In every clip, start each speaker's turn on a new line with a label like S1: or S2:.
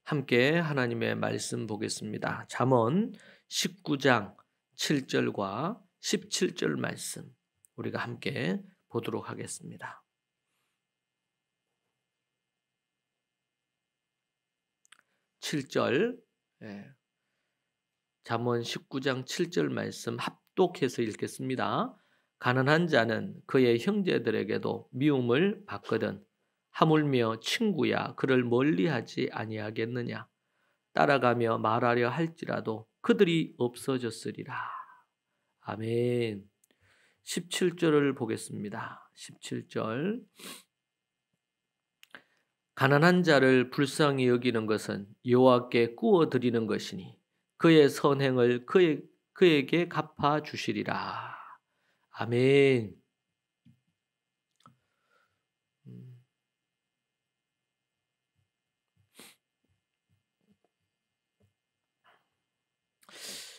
S1: 함께 하나님의 말씀 보겠습니다. 잠언 19장 7절과 17절 말씀 우리가 함께 보도록 하겠습니다. 7절 잠언 19장 7절 말씀 합독해서 읽겠습니다. 가난한 자는 그의 형제들에게도 미움을 받거든 하물며 친구야 그를 멀리하지 아니하겠느냐. 따라가며 말하려 할지라도 그들이 없어졌으리라. 아멘. 17절을 보겠습니다. 17절 가난한 자를 불쌍히 여기는 것은 여호와께 구워드리는 것이니 그의 선행을 그에게 갚아주시리라. 아멘.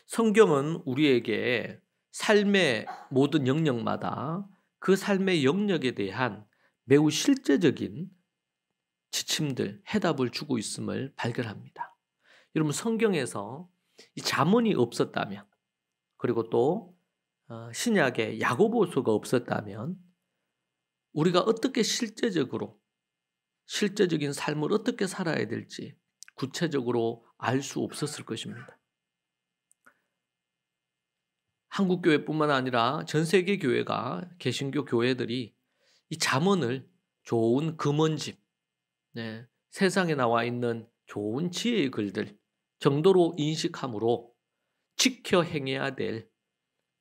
S1: 성경은 우리에게 삶의 모든 영역마다 그 삶의 영역에 대한 매우 실제적인 지침들, 해답을 주고 있음을 발견합니다. 여러분 성경에서 이 잠언이 없었다면 그리고 또 신약에 야고보서가 없었다면 우리가 어떻게 실제적인 삶을 어떻게 살아야 될지 구체적으로 알 수 없었을 것입니다. 한국교회뿐만 아니라 전 세계 교회가 개신교 교회들이 이 잠언을 좋은 금언집, 세상에 나와 있는 좋은 지혜의 글들 정도로 인식함으로 지켜 행해야 될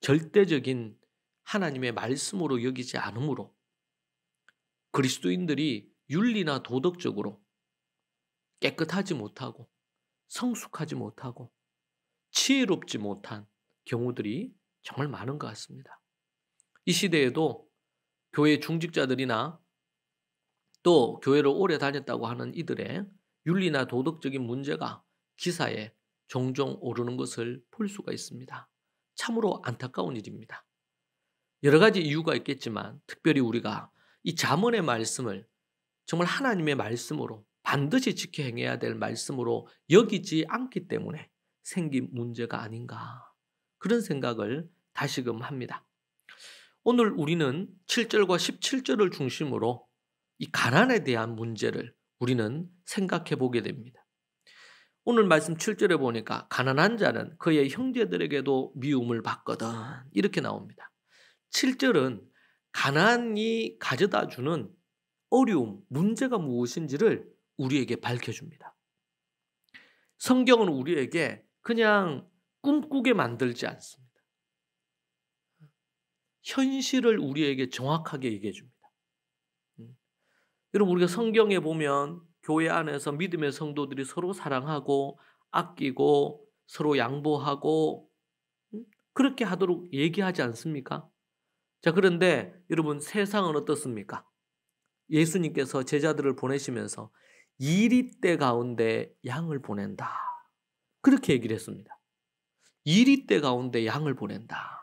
S1: 절대적인 하나님의 말씀으로 여기지 않으므로 그리스도인들이 윤리나 도덕적으로 깨끗하지 못하고 성숙하지 못하고 지혜롭지 못한 경우들이 정말 많은 것 같습니다. 이 시대에도 교회 중직자들이나 또 교회를 오래 다녔다고 하는 이들의 윤리나 도덕적인 문제가 기사에 종종 오르는 것을 볼 수가 있습니다. 참으로 안타까운 일입니다. 여러 가지 이유가 있겠지만 특별히 우리가 이 잠언의 말씀을 정말 하나님의 말씀으로 반드시 지켜 행해야 될 말씀으로 여기지 않기 때문에 생긴 문제가 아닌가 그런 생각을 다시금 합니다. 오늘 우리는 7절과 17절을 중심으로 이 가난에 대한 문제를 우리는 생각해 보게 됩니다. 오늘 말씀 7절에 보니까 가난한 자는 그의 형제들에게도 미움을 받거든 이렇게 나옵니다. 7절은 가난이 가져다 주는 어려움, 문제가 무엇인지를 우리에게 밝혀줍니다. 성경은 우리에게 그냥 꿈꾸게 만들지 않습니다. 현실을 우리에게 정확하게 얘기해 줍니다. 여러분 우리가 성경에 보면 교회 안에서 믿음의 성도들이 서로 사랑하고 아끼고 서로 양보하고 그렇게 하도록 얘기하지 않습니까? 자, 그런데 여러분 세상은 어떻습니까? 예수님께서 제자들을 보내시면서 이리때 가운데 양을 보낸다. 그렇게 얘기를 했습니다. 이리때 가운데 양을 보낸다.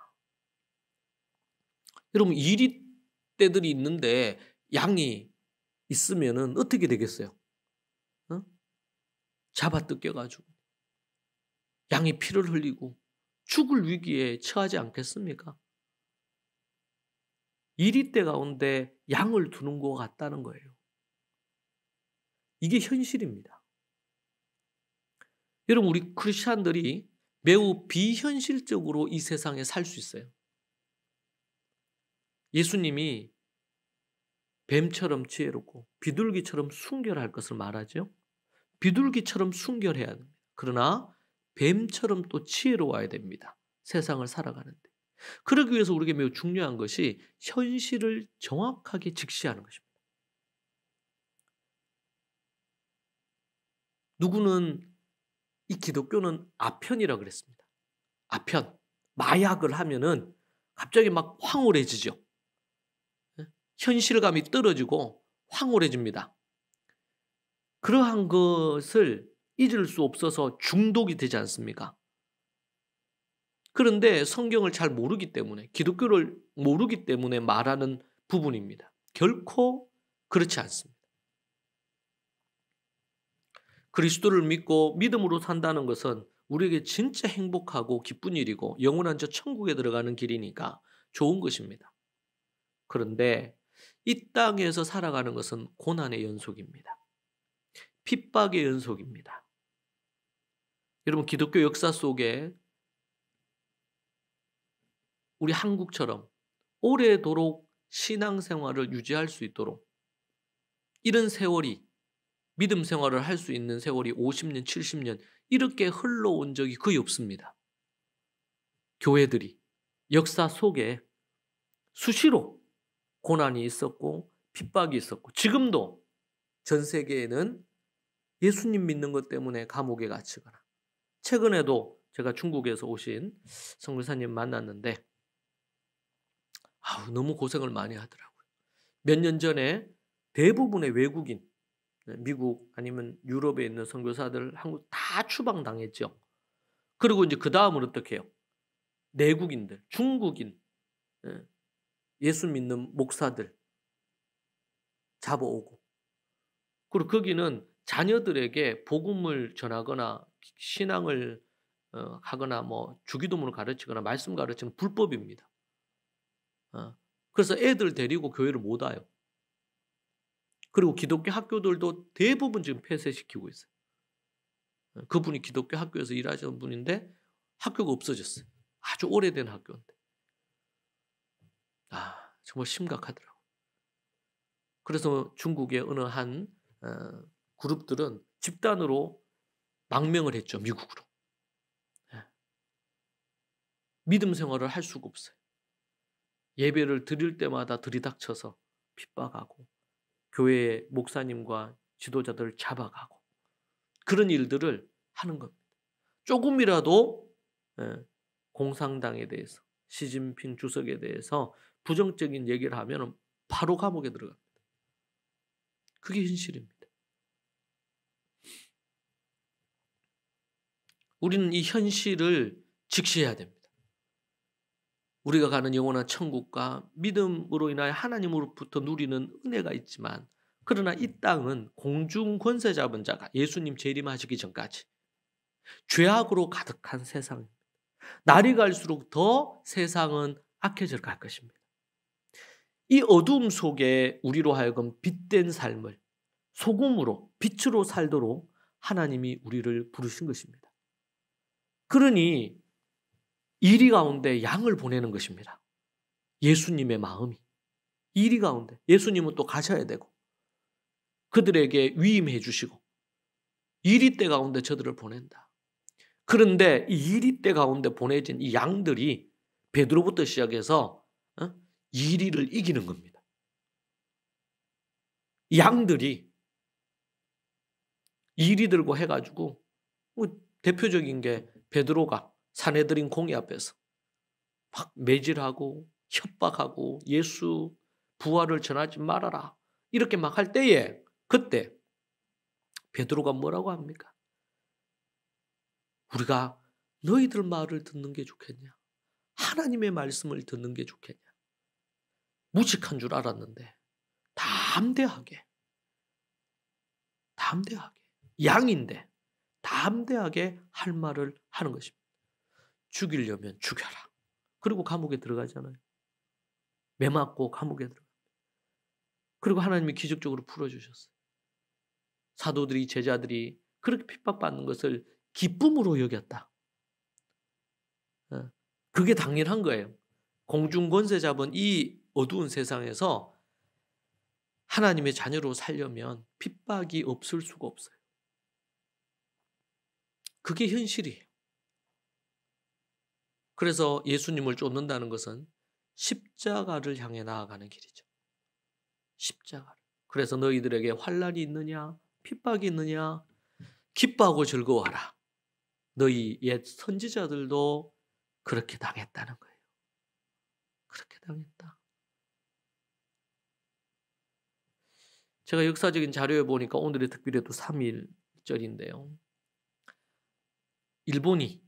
S1: 여러분 이리때들이 있는데 양이 있으면은 어떻게 되겠어요? 잡아 뜯겨가지고 양이 피를 흘리고 죽을 위기에 처하지 않겠습니까? 이리때 가운데 양을 두는 것 같다는 거예요. 이게 현실입니다. 여러분 우리 크리스찬들이 매우 비현실적으로 이 세상에 살 수 있어요. 예수님이 뱀처럼 지혜롭고 비둘기처럼 순결할 것을 말하죠. 비둘기처럼 순결해야 됩니다. 그러나 뱀처럼 또 지혜로워야 됩니다. 세상을 살아가는데. 그러기 위해서 우리에게 매우 중요한 것이 현실을 정확하게 직시하는 것입니다. 누구는 이 기독교는 아편이라고 그랬습니다. 아편, 마약을 하면은 갑자기 막 황홀해지죠. 현실감이 떨어지고 황홀해집니다. 그러한 것을 잊을 수 없어서 중독이 되지 않습니까? 그런데 성경을 잘 모르기 때문에 기독교를 모르기 때문에 말하는 부분입니다. 결코 그렇지 않습니다. 그리스도를 믿고 믿음으로 산다는 것은 우리에게 진짜 행복하고 기쁜 일이고 영원한 저 천국에 들어가는 길이니까 좋은 것입니다. 그런데 이 땅에서 살아가는 것은 고난의 연속입니다. 핍박의 연속입니다. 여러분, 기독교 역사 속에 우리 한국처럼 오래도록 신앙생활을 유지할 수 있도록 이런 세월이, 믿음 생활을 할 수 있는 세월이 50년, 70년 이렇게 흘러온 적이 거의 없습니다. 교회들이 역사 속에 수시로 고난이 있었고 핍박이 있었고, 지금도 전 세계에는 예수님 믿는 것 때문에 감옥에 갇히거나, 최근에도 제가 중국에서 오신 선교사님 만났는데 너무 고생을 많이 하더라고요. 몇 년 전에 대부분의 외국인, 미국 아니면 유럽에 있는 선교사들 한국 다 추방당했죠. 그리고 이제 그 다음은 어떻게 해요? 내국인들, 중국인, 예수 믿는 목사들 잡아오고, 그리고 거기는 자녀들에게 복음을 전하거나 신앙을 하거나 뭐 주기도문을 가르치거나 말씀 가르치는 불법입니다. 그래서 애들 데리고 교회를 못 와요. 그리고 기독교 학교들도 대부분 지금 폐쇄시키고 있어요. 그분이 기독교 학교에서 일하시는 분인데 학교가 없어졌어요. 아주 오래된 학교인데. 정말 심각하더라고요. 그래서 중국의 어느 한 그룹들은 집단으로 망명을 했죠, 미국으로. 믿음 생활을 할 수가 없어요. 예배를 드릴 때마다 들이닥쳐서 핍박하고 교회의 목사님과 지도자들을 잡아가고 그런 일들을 하는 겁니다. 조금이라도 공산당에 대해서, 시진핑 주석에 대해서 부정적인 얘기를 하면 바로 감옥에 들어갑니다. 그게 현실입니다. 우리는 이 현실을 직시해야 됩니다. 우리가 가는 영원한 천국과 믿음으로 인하여 하나님으로부터 누리는 은혜가 있지만, 그러나 이 땅은 공중 권세 잡은 자가 예수님 재림하시기 전까지 죄악으로 가득한 세상입니다. 날이 갈수록 더 세상은 악해져 갈 것입니다. 이 어두움 속에 우리로 하여금 빛된 삶을, 소금으로 빛으로 살도록 하나님이 우리를 부르신 것입니다. 그러니 이리 가운데 양을 보내는 것입니다. 예수님의 마음이 이리 가운데, 예수님은 또 가셔야 되고 그들에게 위임해 주시고 이리 때 가운데 저들을 보낸다. 그런데 이 이리 때 가운데 보내진 이 양들이 베드로부터 시작해서 이리를 이기는 겁니다. 양들이 이리 들고 해가지고, 대표적인 게 베드로가 사내들인 공의 앞에서 막 매질하고 협박하고 예수 부활을 전하지 말아라 이렇게 막 할 때에, 그때 베드로가 뭐라고 합니까? 우리가 너희들 말을 듣는 게 좋겠냐? 하나님의 말씀을 듣는 게 좋겠냐? 무식한 줄 알았는데 담대하게 양인데 담대하게 할 말을 하는 것입니다. 죽이려면 죽여라. 그리고 감옥에 들어가잖아요. 매 맞고 감옥에 들어가. 그리고 하나님이 기적적으로 풀어주셨어요. 사도들이, 제자들이 그렇게 핍박받는 것을 기쁨으로 여겼다. 그게 당연한 거예요. 공중 권세 잡은 이 어두운 세상에서 하나님의 자녀로 살려면 핍박이 없을 수가 없어요. 그게 현실이에요. 그래서 예수님을 쫓는다는 것은 십자가를 향해 나아가는 길이죠. 십자가를. 그래서 너희들에게 환난이 있느냐, 핍박이 있느냐, 기뻐하고 즐거워하라. 너희 옛 선지자들도 그렇게 당했다는 거예요. 그렇게 당했다. 제가 역사적인 자료에 보니까 오늘의 특별히도 3.1절인데요. 일본이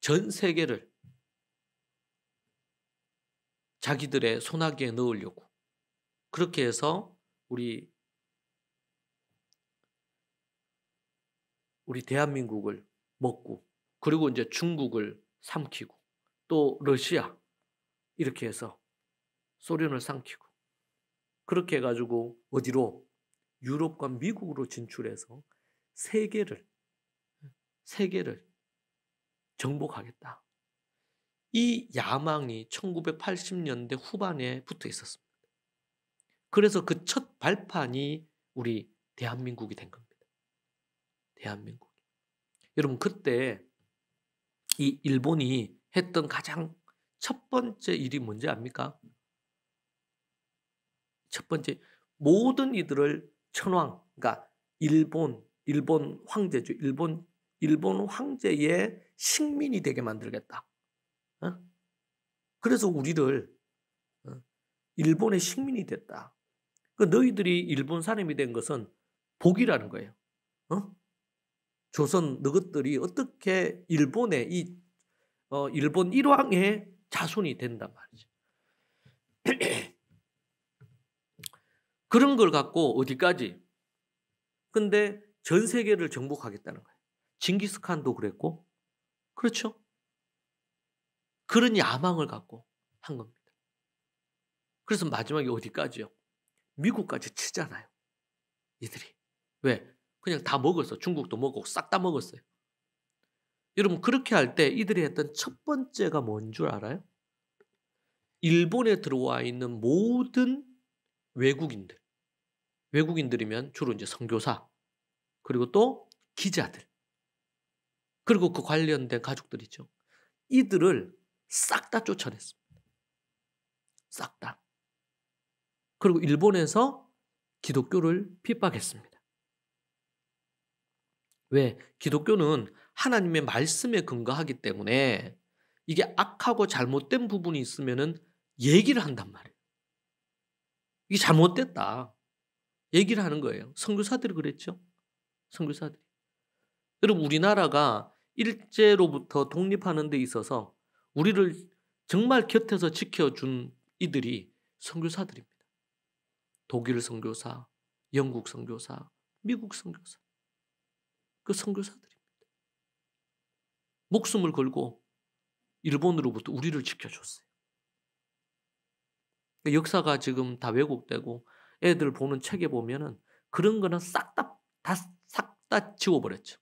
S1: 전 세계를 자기들의 손아귀에 넣으려고 그렇게 해서 우리 우리 대한민국을 먹고 그리고 이제 중국을 삼키고 또 러시아 이렇게 해서 소련을 삼키고 그렇게 해가지고 어디로 유럽과 미국으로 진출해서 세계를 정복하겠다. 이 야망이 1980년대 후반에 붙어 있었습니다. 그래서 그 첫 발판이 우리 대한민국이 된 겁니다. 대한민국. 여러분 그때 이 일본이 했던 가장 첫 번째 일이 뭔지 압니까? 첫 번째 모든 이들을 천황, 그러니까 일본 황제죠. 일본 황제의 식민이 되게 만들겠다. 어? 그래서 우리를 일본의 식민이 됐다. 그 너희들이 일본 사람이 된 것은 복이라는 거예요. 조선 너희들이 어떻게 일본의 일본 일왕의 자손이 된단 말이죠. 그런 걸 갖고 어디까지? 근데 전 세계를 정복하겠다는 거예요. 징기스칸도 그랬고, 그렇죠? 그런 야망을 갖고 한 겁니다. 그래서 마지막에 어디까지요? 미국까지 치잖아요. 이들이. 왜? 그냥 다 먹었어. 중국도 먹고 싹 다 먹었어요. 여러분 그렇게 할 때 이들이 했던 첫 번째가 뭔 줄 알아요? 일본에 들어와 있는 모든 외국인들이면 주로 이제 선교사, 그리고 또 기자들, 그리고 그 관련된 가족들이죠. 이들을 싹 다 쫓아냈습니다. 싹 다. 그리고 일본에서 기독교를 핍박했습니다. 왜? 기독교는 하나님의 말씀에 근거하기 때문에 이게 악하고 잘못된 부분이 있으면은 얘기를 한단 말이에요. 이게 잘못됐다. 얘기를 하는 거예요. 선교사들이 그랬죠. 선교사들이. 여러분 우리나라가 일제로부터 독립하는 데 있어서 우리를 정말 곁에서 지켜준 이들이 선교사들입니다. 독일 선교사, 영국 선교사, 미국 선교사. 그 선교사들입니다. 목숨을 걸고 일본으로부터 우리를 지켜줬어요. 역사가 지금 다 왜곡되고 애들 보는 책에 보면은 그런 거는 싹 다 지워버렸죠.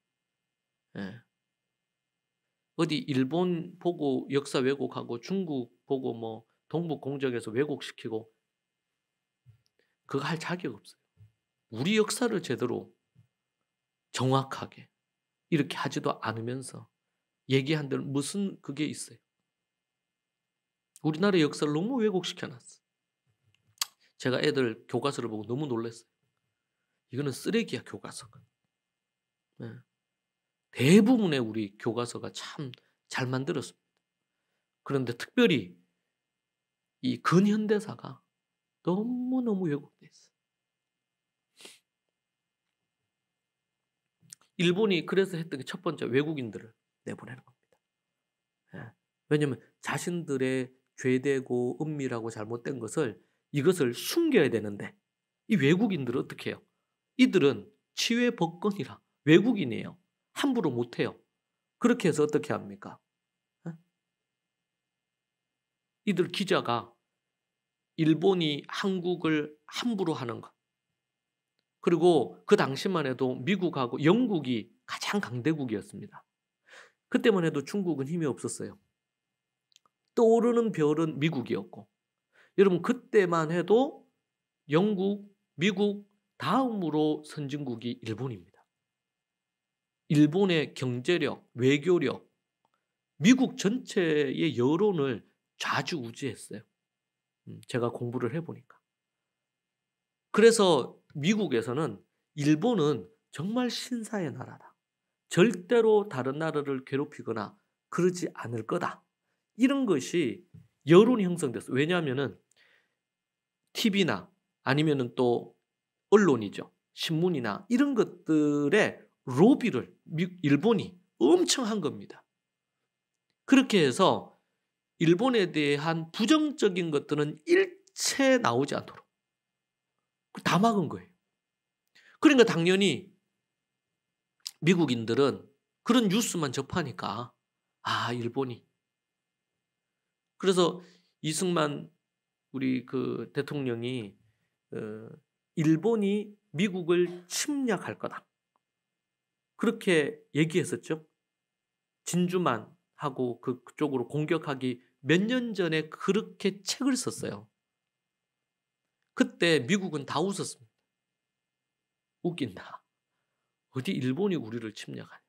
S1: 예. 어디 일본 보고 역사 왜곡하고 중국 보고 뭐 동북 공정에서 왜곡시키고 그거 할 자격 없어요. 우리 역사를 제대로 정확하게 이렇게 하지도 않으면서 얘기한 데는 무슨 그게 있어요. 우리나라 역사를 너무 왜곡시켜놨어. 제가 애들 교과서를 보고 너무 놀랐어요. 이거는 쓰레기야 교과서가. 네. 대부분의 우리 교과서가 참 잘 만들었습니다. 그런데 특별히 이 근현대사가 너무너무 왜곡돼 있어요. 일본이 그래서 했던 게 첫 번째 외국인들을 내보내는 겁니다. 네. 왜냐하면 자신들의 죄되고 은밀하고 잘못된 것을 이것을 숨겨야 되는데 이 외국인들은 어떻게 해요? 이들은 치외 법권이라 외국인이에요. 함부로 못해요. 그렇게 해서 어떻게 합니까? 이들 기자가 일본이 한국을 함부로 하는 것. 그리고 그 당시만 해도 미국하고 영국이 가장 강대국이었습니다. 그때만 해도 중국은 힘이 없었어요. 떠오르는 별은 미국이었고 여러분 그때만 해도 영국, 미국 다음으로 선진국이 일본입니다. 일본의 경제력, 외교력, 미국 전체의 여론을 좌지우지했어요. 제가 공부를 해보니까. 그래서 미국에서는 일본은 정말 신사의 나라다. 절대로 다른 나라를 괴롭히거나 그러지 않을 거다. 이런 것이 여론이 형성됐어요. 왜냐하면은 TV나 아니면은 또 언론이죠. 신문이나 이런 것들의 로비를 일본이 엄청 한 겁니다. 그렇게 해서 일본에 대한 부정적인 것들은 일체 나오지 않도록 다 막은 거예요. 그러니까 당연히 미국인들은 그런 뉴스만 접하니까 일본이. 그래서 이승만 우리 그 대통령이 어 일본이 미국을 침략할 거다. 그렇게 얘기했었죠. 진주만 하고 그쪽으로 공격하기 몇 년 전에 그렇게 책을 썼어요. 그때 미국은 다 웃었습니다. 웃긴다. 어디 일본이 우리를 침략하냐.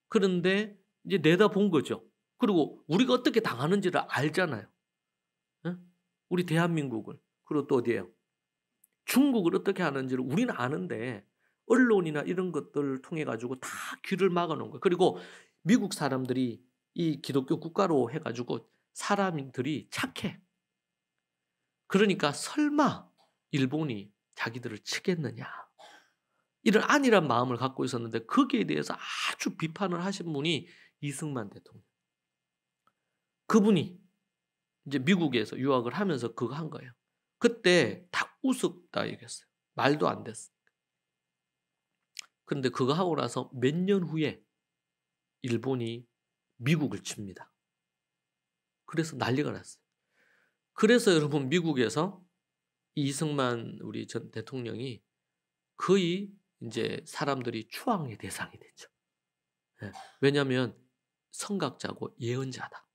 S1: 그런데 이제 내다본 거죠. 그리고 우리가 어떻게 당하는지를 알잖아요. 응? 우리 대한민국을. 그리고 또 어디예요? 중국을 어떻게 하는지를 우리는 아는데 언론이나 이런 것들을 통해 가지고 다 귀를 막아 놓은 거예요. 그리고 미국 사람들이 이 기독교 국가로 해 가지고 사람들이 착해. 그러니까 설마 일본이 자기들을 치겠느냐. 이런 안일한 마음을 갖고 있었는데 거기에 대해서 아주 비판을 하신 분이 이승만 대통령. 그분이 이제 미국에서 유학을 하면서 그거 한 거예요. 그때 다 우습다 얘기했어요. 말도 안 됐어. 그런데 그거 하고 나서 몇 년 후에 일본이 미국을 칩니다. 그래서 난리가 났어요. 그래서 여러분 미국에서 이승만 우리 전 대통령이 거의 이제 사람들이 추앙의 대상이 됐죠. 예. 왜냐하면 선각자고 예언자다.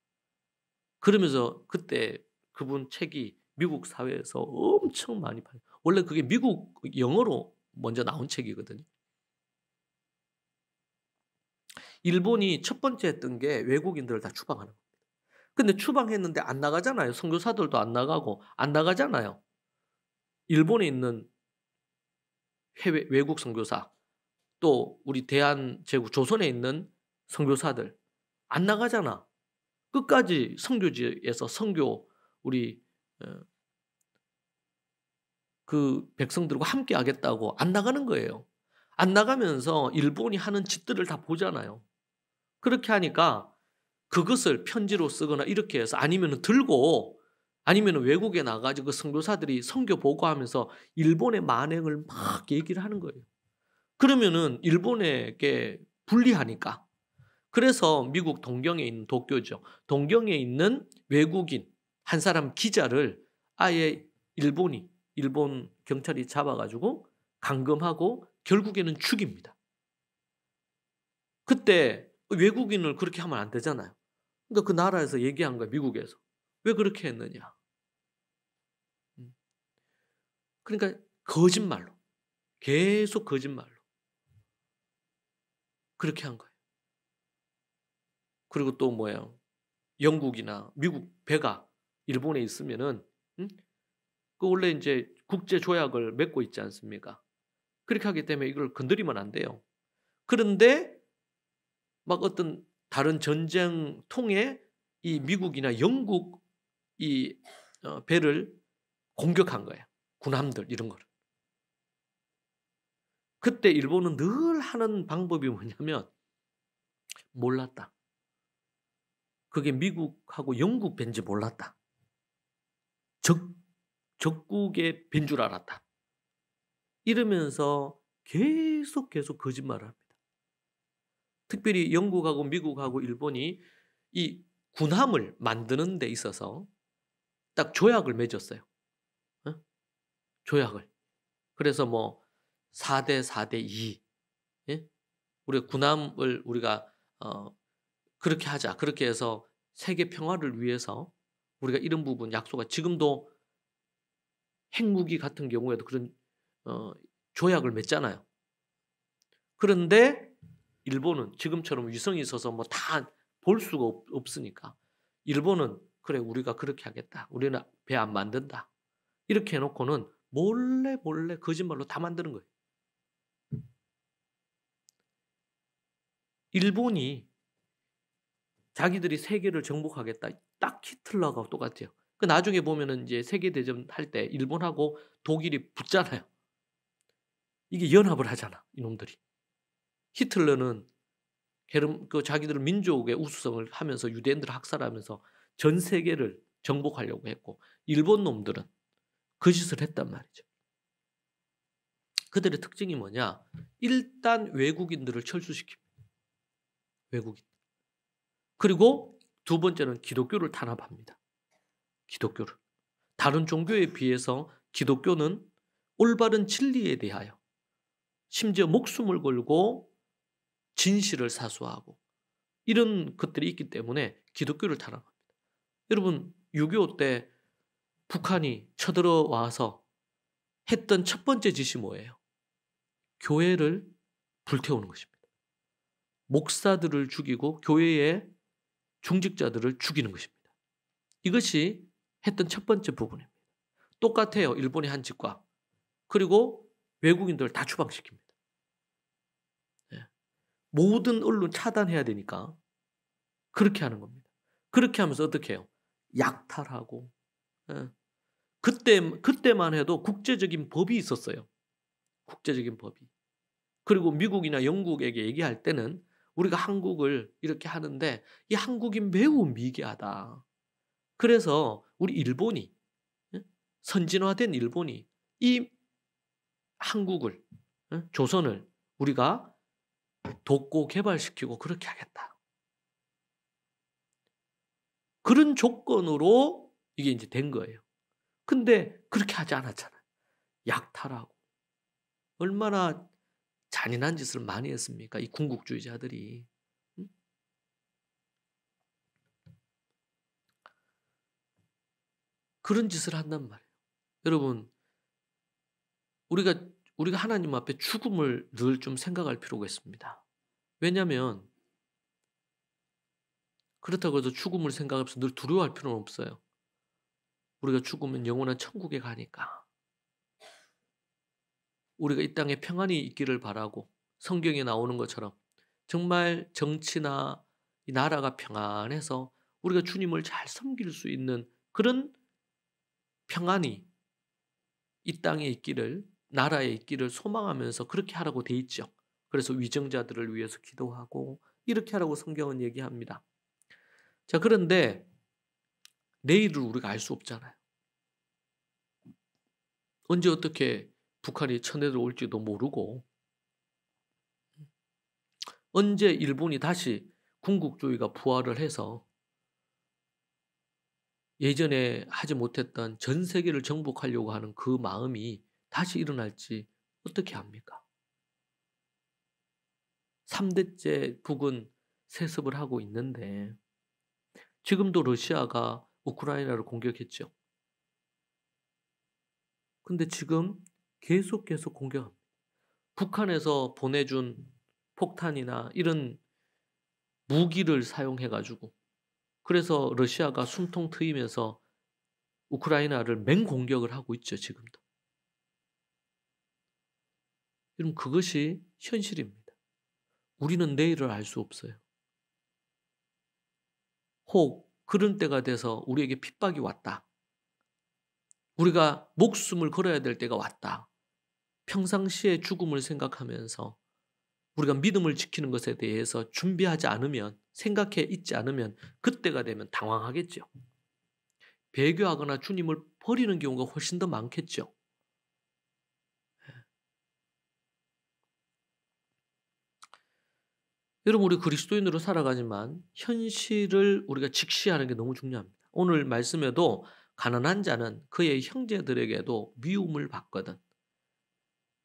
S1: 그러면서 그때 그분 책이 미국 사회에서 엄청 많이 팔려요. 원래 그게 미국 영어로 먼저 나온 책이거든요. 일본이 첫 번째 했던 게 외국인들을 다 추방하는 겁니다. 근데 추방했는데 안 나가잖아요. 선교사들도 안 나가고 안 나가잖아요. 일본에 있는 해외 외국 선교사 또 우리 대한제국 조선에 있는 선교사들 안 나가잖아. 끝까지 선교지에서 선교 우리 그 백성들과 함께 하겠다고 안 나가는 거예요. 안 나가면서 일본이 하는 짓들을 다 보잖아요. 그렇게 하니까 그것을 편지로 쓰거나 이렇게 해서 아니면은 들고 아니면은 외국에 나가지고 그 선교사들이 선교 보고하면서 일본의 만행을 막 얘기를 하는 거예요. 그러면은 일본에게 불리하니까. 그래서 미국 동경에 있는 도쿄죠. 동경에 있는 외국인 한 사람 기자를 아예 일본 경찰이 잡아가지고 감금하고 결국에는 죽입니다. 그때 외국인을 그렇게 하면 안 되잖아요. 그러니까 그 나라에서 얘기한 거예요. 미국에서. 왜 그렇게 했느냐. 그러니까 거짓말로. 계속 거짓말로. 그렇게 한 거예요. 그리고 또 뭐예요. 영국이나 미국 배가 일본에 있으면은 그 원래 이제 국제 조약을 맺고 있지 않습니까? 그렇게 하기 때문에 이걸 건드리면 안 돼요. 그런데 막 어떤 다른 전쟁통에 이 미국이나 영국 이 배를 공격한 거예요. 군함들 이런 거를. 그때 일본은 늘 하는 방법이 뭐냐면 몰랐다. 그게 미국하고 영국 배인지 몰랐다. 적국의 배인 줄 알았다. 이러면서 계속 거짓말을 합니다. 특별히 영국하고 미국하고 일본이 이 군함을 만드는 데 있어서 딱 조약을 맺었어요. 어? 조약을. 그래서 뭐 4대 4대 2. 예? 우리가 군함을 우리가 그렇게 하자. 그렇게 해서 세계 평화를 위해서 우리가 이런 부분 약속을 지금도 핵무기 같은 경우에도 그런 조약을 맺잖아요. 그런데 일본은 지금처럼 위성이 있어서 뭐 다 볼 수가 없으니까 일본은 그래 우리가 그렇게 하겠다. 우리는 배 안 만든다. 이렇게 해놓고는 몰래 거짓말로 다 만드는 거예요. 일본이 자기들이 세계를 정복하겠다. 딱 히틀러가 똑같아요. 그 나중에 보면은 이제 세계대전 할 때 일본하고 독일이 붙잖아요. 이게 연합을 하잖아, 이놈들이. 히틀러는 그 자기들 민족의 우수성을 하면서 유대인들을 학살하면서 전 세계를 정복하려고 했고 일본 놈들은 그 짓을 했단 말이죠. 그들의 특징이 뭐냐? 일단 외국인들을 철수시킵니다. 외국인. 그리고 두 번째는 기독교를 탄압합니다. 기독교를. 다른 종교에 비해서 기독교는 올바른 진리에 대하여 심지어 목숨을 걸고 진실을 사수하고 이런 것들이 있기 때문에 기독교를 탄압합니다. 여러분 6.25 때 북한이 쳐들어와서 했던 첫 번째 짓이 뭐예요? 교회를 불태우는 것입니다. 목사들을 죽이고 교회의 중직자들을 죽이는 것입니다. 이것이 했던 첫 번째 부분입니다. 똑같아요. 일본의 한 짓과. 그리고 외국인들을 다 추방시킵니다. 예. 모든 언론 차단해야 되니까 그렇게 하는 겁니다. 그렇게 하면서 어떻게 해요? 약탈하고. 예. 그때만 해도 국제적인 법이 있었어요. 국제적인 법이. 그리고 미국이나 영국에게 얘기할 때는 우리가 한국을 이렇게 하는데 이 한국이 매우 미개하다. 그래서 우리 일본이 선진화된 일본이 이 한국을 조선을 우리가 돕고 개발시키고 그렇게 하겠다. 그런 조건으로 이게 이제 된 거예요. 근데 그렇게 하지 않았잖아요. 약탈하고. 얼마나 잔인한 짓을 많이 했습니까? 이 군국주의자들이. 그런 짓을 한단 말이에요. 여러분, 우리가 하나님 앞에 죽음을 늘 좀 생각할 필요가 있습니다. 왜냐하면 그렇다고 해서 죽음을 생각하면서 늘 두려워할 필요는 없어요. 우리가 죽으면 영원한 천국에 가니까. 우리가 이 땅에 평안이 있기를 바라고 성경에 나오는 것처럼 정말 정치나 이 나라가 평안해서 우리가 주님을 잘 섬길 수 있는 그런 평안이 이 땅에 있기를, 나라에 있기를 소망하면서 그렇게 하라고 돼 있죠. 그래서 위정자들을 위해서 기도하고 이렇게 하라고 성경은 얘기합니다. 자, 그런데 내일을 우리가 알 수 없잖아요. 언제 어떻게 북한이 쳐내들어올지도 모르고 언제 일본이 다시 군국주의가 부활을 해서 예전에 하지 못했던 전 세계를 정복하려고 하는 그 마음이 다시 일어날지 어떻게 합니까? 3대째 북은 세습을 하고 있는데 지금도 러시아가 우크라이나를 공격했죠. 근데 지금 계속 공격합니다. 북한에서 보내준 폭탄이나 이런 무기를 사용해가지고 그래서 러시아가 숨통 트이면서 우크라이나를 맹공격을 하고 있죠. 지금도. 여러분 그것이 현실입니다. 우리는 내일을 알 수 없어요. 혹 그런 때가 돼서 우리에게 핍박이 왔다. 우리가 목숨을 걸어야 될 때가 왔다. 평상시에 죽음을 생각하면서 우리가 믿음을 지키는 것에 대해서 준비하지 않으면, 생각해 있지 않으면 그때가 되면 당황하겠죠. 배교하거나 주님을 버리는 경우가 훨씬 더 많겠죠. 여러분 우리 그리스도인으로 살아가지만 현실을 우리가 직시하는 게 너무 중요합니다. 오늘 말씀에도 가난한 자는 그의 형제들에게도 미움을 받거든.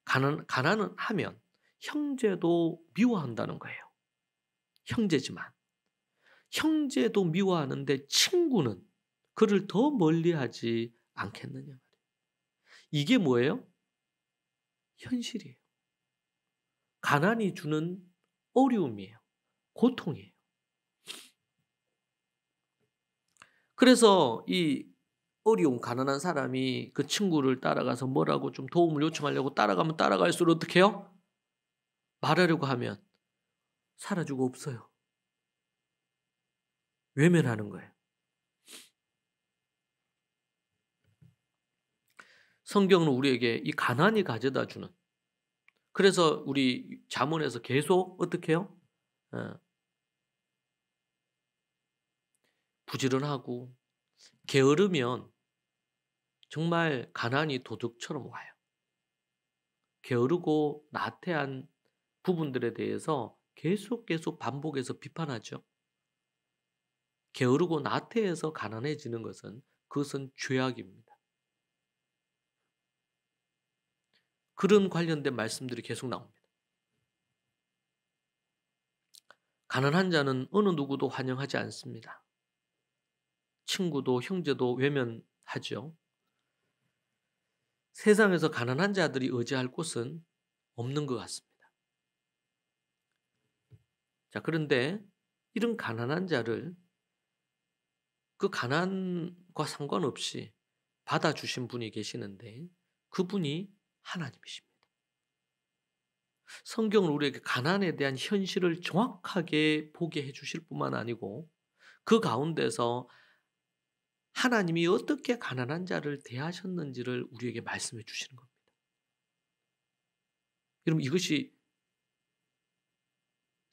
S1: 가난은 하면 형제도 미워한다는 거예요. 형제지만. 형제도 미워하는데 친구는 그를 더 멀리하지 않겠느냐 말이에요. 이게 뭐예요? 현실이에요. 가난이 주는 어려움이에요. 고통이에요. 그래서 이 어려운 가난한 사람이 그 친구를 따라가서 뭐라고 좀 도움을 요청하려고 따라가면 따라갈수록 어떻게 해요? 말하려고 하면 사라지고 없어요. 외면하는 거예요. 성경은 우리에게 이 가난이 가져다 주는, 그래서 우리 잠언에서 계속 어떻게 해요? 부지런하고 게으르면 정말 가난이 도둑처럼 와요. 게으르고 나태한 부분들에 대해서 계속 반복해서 비판하죠. 게으르고 나태해서 가난해지는 것은 그것은 죄악입니다. 그런 관련된 말씀들이 계속 나옵니다. 가난한 자는 어느 누구도 환영하지 않습니다. 친구도 형제도 외면하죠. 세상에서 가난한 자들이 의지할 곳은 없는 것 같습니다. 자, 그런데 이런 가난한 자를 그 가난과 상관없이 받아주신 분이 계시는데 그분이 하나님이십니다. 성경은 우리에게 가난에 대한 현실을 정확하게 보게 해주실 뿐만 아니고 그 가운데서 하나님이 어떻게 가난한 자를 대하셨는지를 우리에게 말씀해 주시는 겁니다. 여러분, 이것이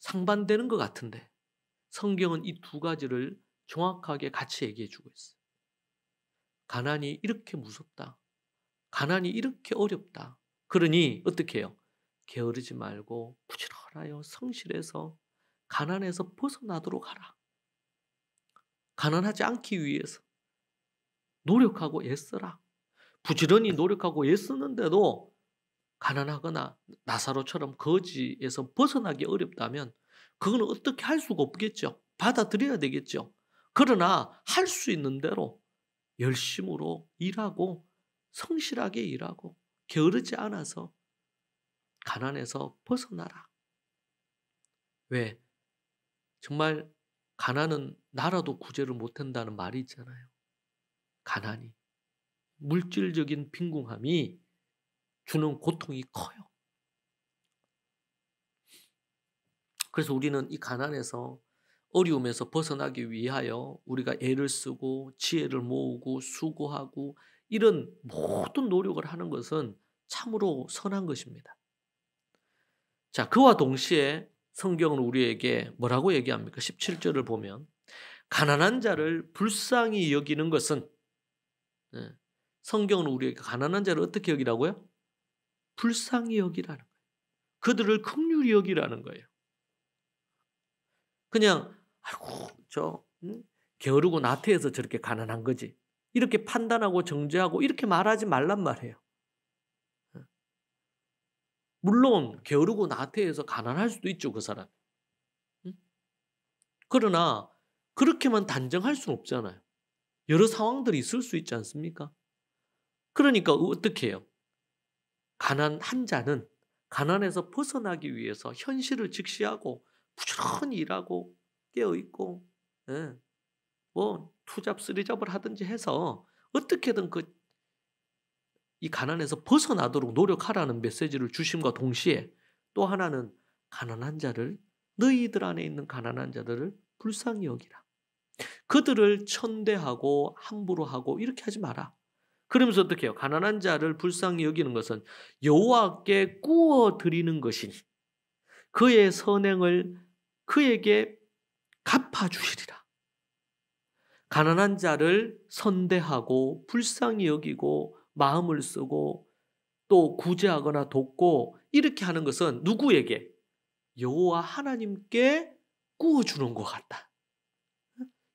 S1: 상반되는 것 같은데 성경은 이 두 가지를 정확하게 같이 얘기해 주고 있어요. 가난이 이렇게 무섭다. 가난이 이렇게 어렵다. 그러니 어떻게 해요? 게으르지 말고 부지런하여 성실해서 가난에서 벗어나도록 하라. 가난하지 않기 위해서 노력하고 애써라. 부지런히 노력하고 애쓰는데도 가난하거나 나사로처럼 거지에서 벗어나기 어렵다면 그건 어떻게 할 수가 없겠죠. 받아들여야 되겠죠. 그러나 할 수 있는 대로 열심으로 일하고 성실하게 일하고 게으르지 않아서 가난에서 벗어나라. 왜? 정말 가난은 나라도 구제를 못한다는 말이 있잖아요. 가난이. 물질적인 빈궁함이 주는 고통이 커요. 그래서 우리는 이 가난에서 어려움에서 벗어나기 위하여 우리가 애를 쓰고 지혜를 모으고 수고하고 이런 모든 노력을 하는 것은 참으로 선한 것입니다. 자, 그와 동시에 성경은 우리에게 뭐라고 얘기합니까? 17절을 보면 가난한 자를 불쌍히 여기는 것은 성경은 우리에게 가난한 자를 어떻게 여기라고요? 불쌍히 여기라는 거예요. 그들을 긍휼히 여기라는 거예요. 그냥 아이고 게으르고 나태해서 저렇게 가난한 거지. 이렇게 판단하고 정죄하고 이렇게 말하지 말란 말이에요. 물론 게으르고 나태해서 가난할 수도 있죠, 그 사람. 그러나 그렇게만 단정할 수는 없잖아요. 여러 상황들이 있을 수 있지 않습니까? 그러니까 어떻게 해요? 가난한 자는 가난에서 벗어나기 위해서 현실을 직시하고 부지런히 일하고 깨어있고 뭐 투잡 쓰리잡을 하든지 해서 어떻게든 이 가난에서 벗어나도록 노력하라는 메시지를 주심과 동시에 또 하나는 가난한 자를 너희들 안에 있는 가난한 자들을 불쌍히 여기라. 그들을 천대하고 함부로 하고 이렇게 하지 마라. 그러면서 어떻게 해요? 가난한 자를 불쌍히 여기는 것은 여호와께 구워 드리는 것이니 그의 선행을 그에게 갚아주시리라. 가난한 자를 선대하고 불쌍히 여기고 마음을 쓰고 또 구제하거나 돕고 이렇게 하는 것은 누구에게? 여호와 하나님께 구워주는 것 같다.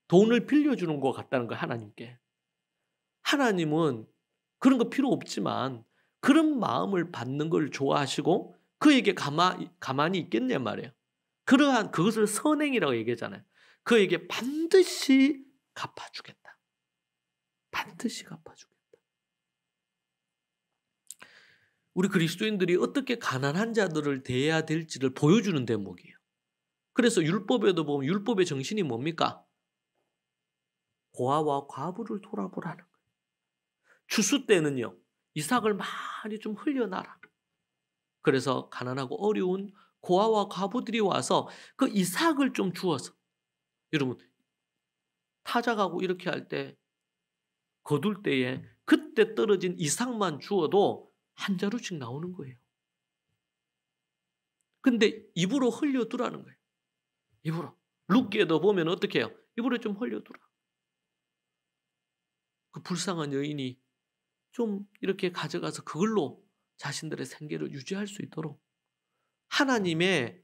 S1: 돈을 빌려주는 것 같다는 거야, 하나님께. 하나님은 그런 거 필요 없지만 그런 마음을 받는 걸 좋아하시고 그에게 가만히 있겠냐 말이에요. 그러한 그것을 선행이라고 얘기하잖아요. 그에게 반드시 갚아주겠다. 반드시 갚아주겠다. 우리 그리스도인들이 어떻게 가난한 자들을 대해야 될지를 보여주는 대목이에요. 그래서 율법에도 보면 율법의 정신이 뭡니까? 고아와 과부를 돌아보라는 거예요. 추수 때는요. 이삭을 많이 좀 흘려놔라. 그래서 가난하고 어려운 고아와 과부들이 와서 그 이삭을 좀 주어서 여러분 타작하고 이렇게 할 때 거둘 때에 그때 떨어진 이삭만 주어도 한 자루씩 나오는 거예요. 근데 입으로 흘려두라는 거예요. 입으로. 룻기에도 보면 어떻게 해요? 입으로 좀 흘려두라. 그 불쌍한 여인이 좀 이렇게 가져가서 그걸로 자신들의 생계를 유지할 수 있도록 하나님의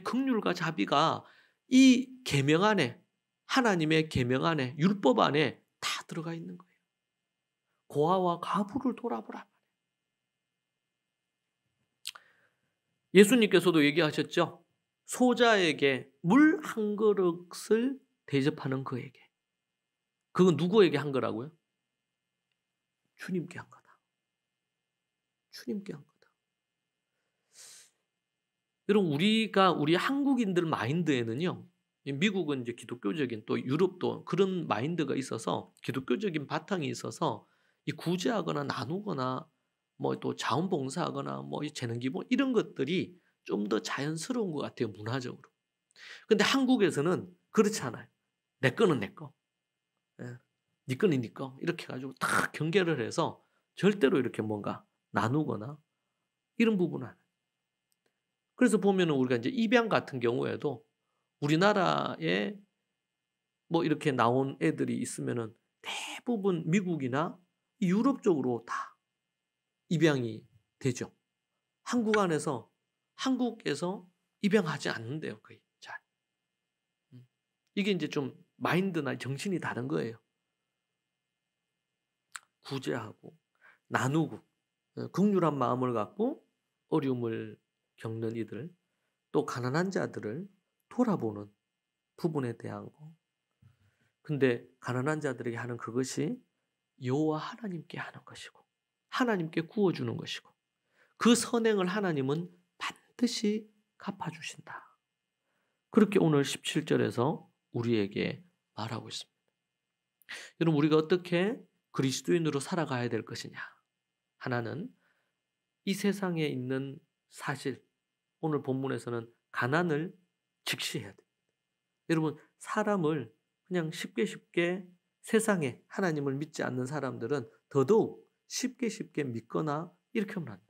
S1: 긍휼과 자비가 이 계명 안에, 하나님의 계명 안에, 율법 안에 다 들어가 있는 거예요. 고아와 과부를 돌아보라. 예수님께서도 얘기하셨죠. 소자에게 물 한 그릇을 대접하는 그에게. 그건 누구에게 한 거라고요? 주님께 한 거다. 주님께 한 거다. 여러분, 우리 한국인들 마인드에는요, 미국은 이제 기독교적인, 또 유럽도 그런 마인드가 있어서, 기독교적인 바탕이 있어서 이 구제하거나 나누거나 뭐 또 자원봉사하거나 뭐 이 재능기부 이런 것들이 좀 더 자연스러운 것 같아요, 문화적으로. 근데 한국에서는 그렇지 않아요. 내 거는 내 거, 예. 네 거는 네 거, 이렇게 해가지고 다 경계를 해서 절대로 이렇게 뭔가 나누거나 이런 부분은 안 해요. 그래서 보면은 우리가 이제 입양 같은 경우에도 우리나라에 뭐 이렇게 나온 애들이 있으면은 대부분 미국이나 유럽 쪽으로 다 입양이 되죠. 한국에서 입양하지 않는데요, 거의 잘. 이게 이제 좀 마인드나 정신이 다른 거예요. 구제하고 나누고 긍휼한 마음을 갖고 어려움을 겪는 이들, 또 가난한 자들을 돌아보는 부분에 대한 거. 근데 가난한 자들에게 하는 그것이 여호와 하나님께 하는 것이고 하나님께 구워주는 것이고 그 선행을 하나님은 반드시 갚아주신다. 그렇게 오늘 17절에서 우리에게 말하고 있습니다. 여러분, 우리가 어떻게 그리스도인으로 살아가야 될 것이냐. 하나는 이 세상에 있는 사실, 오늘 본문에서는 가난을 직시해야 됩니다. 여러분, 사람을 그냥 쉽게 세상에 하나님을 믿지 않는 사람들은 더더욱 쉽게 믿거나 이렇게 하면 안 돼요.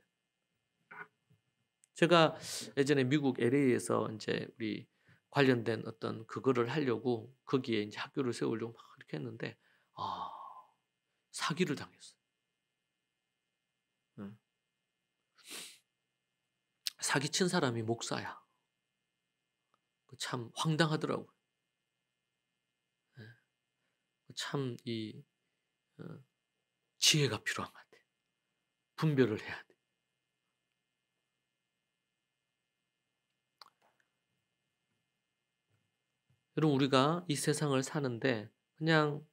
S1: 제가 예전에 미국 LA에서 이제 우리 관련된 어떤 그거를 하려고 거기에 이제 학교를 세우려고 막 이렇게 했는데, 사기를 당했어요. 사기친 사람이 목사야. 참 황당하더라고요. 참 지혜가 필요한 것 같아요. 분별을 해야 돼. 여러분, 우리가 이 세상을 사는데 그냥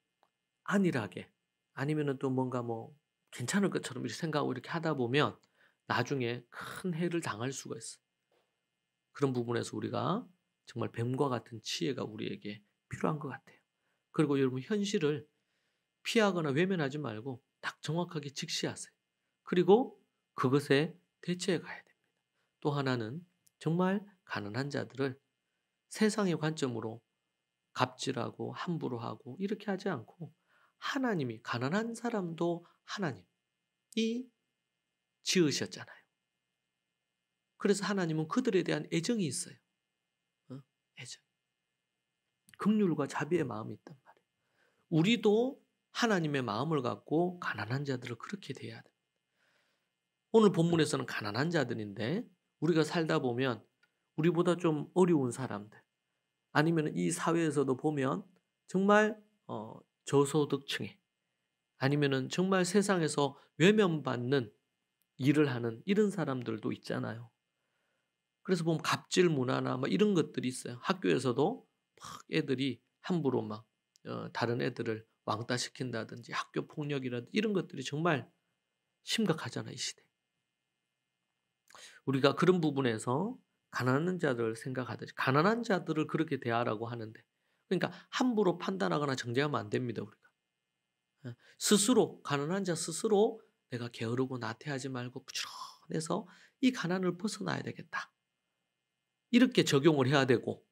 S1: 안일하게 아니면은 또 뭔가 뭐 괜찮을 것처럼 이렇게 생각하고 이렇게 하다 보면 나중에 큰 해를 당할 수가 있어요. 그런 부분에서 우리가 정말 뱀과 같은 지혜가 우리에게 필요한 것 같아요. 그리고 여러분, 현실을 피하거나 외면하지 말고 딱 정확하게 직시하세요. 그리고 그것에 대처해 가야 됩니다. 또 하나는 정말 가난한 자들을 세상의 관점으로 갑질하고 함부로 하고 이렇게 하지 않고 하나님이, 가난한 사람도 하나님이 지으셨잖아요. 그래서 하나님은 그들에 대한 애정이 있어요. 애정. 긍휼과 자비의 마음이 있단 말이에요. 우리도 하나님의 마음을 갖고 가난한 자들을 그렇게 대해야 됩니다. 오늘 본문에서는 가난한 자들인데 우리가 살다 보면 우리보다 좀 어려운 사람들, 아니면 이 사회에서도 보면 정말 저소득층에, 아니면은 정말 세상에서 외면받는 일을 하는 이런 사람들도 있잖아요. 그래서 보면 갑질 문화나 막 이런 것들이 있어요. 학교에서도 막 애들이 함부로 막 다른 애들을 왕따시킨다든지 학교 폭력이라든지 이런 것들이 정말 심각하잖아요, 이 시대. 우리가 그런 부분에서 가난한 자들을 생각하듯이 가난한 자들을 그렇게 대하라고 하는데, 그러니까 함부로 판단하거나 정죄하면 안 됩니다, 우리가. 스스로, 가난한 자 스스로 내가 게으르고 나태하지 말고 부지런해서 이 가난을 벗어나야 되겠다. 이렇게 적용을 해야 되고,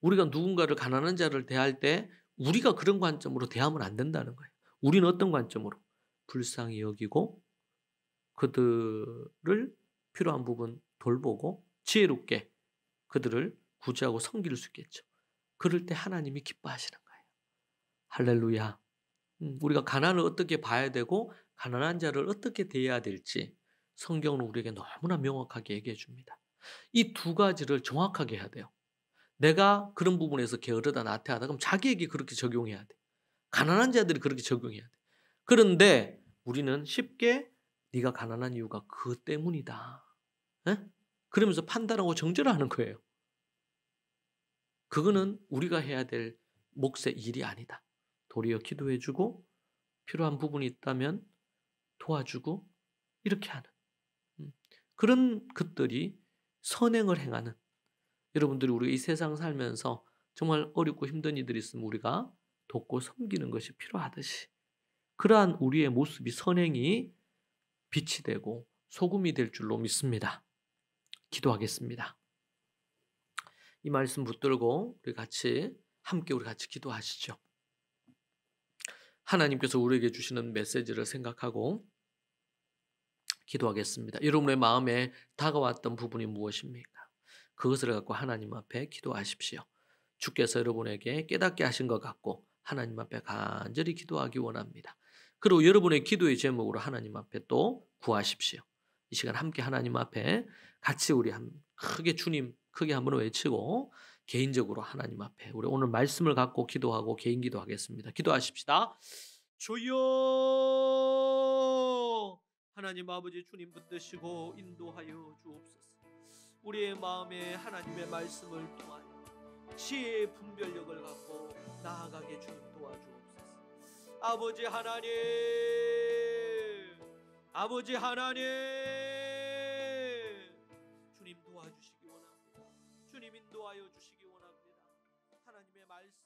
S1: 우리가 누군가를, 가난한 자를 대할 때 우리가 그런 관점으로 대하면 안 된다는 거예요. 우리는 어떤 관점으로? 불쌍히 여기고 그들을 필요한 부분 돌보고 지혜롭게 그들을 구제하고 섬길 수 있겠죠. 그럴 때 하나님이 기뻐하시는 거예요. 할렐루야. 우리가 가난을 어떻게 봐야 되고 가난한 자를 어떻게 대해야 될지 성경은 우리에게 너무나 명확하게 얘기해 줍니다. 이 두 가지를 정확하게 해야 돼요. 내가 그런 부분에서 게으르다 나태하다 그럼 자기에게 그렇게 적용해야 돼. 가난한 자들이 그렇게 적용해야 돼. 그런데 우리는 쉽게 네가 가난한 이유가 그것 때문이다. 에? 그러면서 판단하고 정죄를 하는 거예요. 그거는 우리가 해야 될 몫의 일이 아니다. 도리어 기도해주고 필요한 부분이 있다면 도와주고 이렇게 하는 그런 것들이 선행을 행하는 여러분들이 우리 이 세상 살면서 정말 어렵고 힘든 이들이 있으면 우리가 돕고 섬기는 것이 필요하듯이 그러한 우리의 모습이 선행이 빛이 되고 소금이 될 줄로 믿습니다. 기도하겠습니다. 이 말씀 붙들고 우리 같이 기도하시죠. 하나님께서 우리에게 주시는 메시지를 생각하고 기도하겠습니다. 여러분의 마음에 다가왔던 부분이 무엇입니까? 그것을 갖고 하나님 앞에 기도하십시오. 주께서 여러분에게 깨닫게 하신 것 같고 하나님 앞에 간절히 기도하기 원합니다. 그리고 여러분의 기도의 제목으로 하나님 앞에 또 구하십시오. 이 시간 함께 하나님 앞에 같이 우리 크게 주님 크게 한번 외치고 개인적으로 하나님 앞에 우리 오늘 말씀을 갖고 기도하고 개인 기도하겠습니다. 기도하십시다. 주여 하나님 아버지 주님 붙드시고 인도하여 주옵소서. 우리의 마음에 하나님의 말씀을 통하여 지혜의 분별력을 갖고 나아가게 주님 도와주옵소서. 아버지 하나님 주님 도와주시기 원합니다. 주님 인도하여 주시기 원합니다. 하나님의 말씀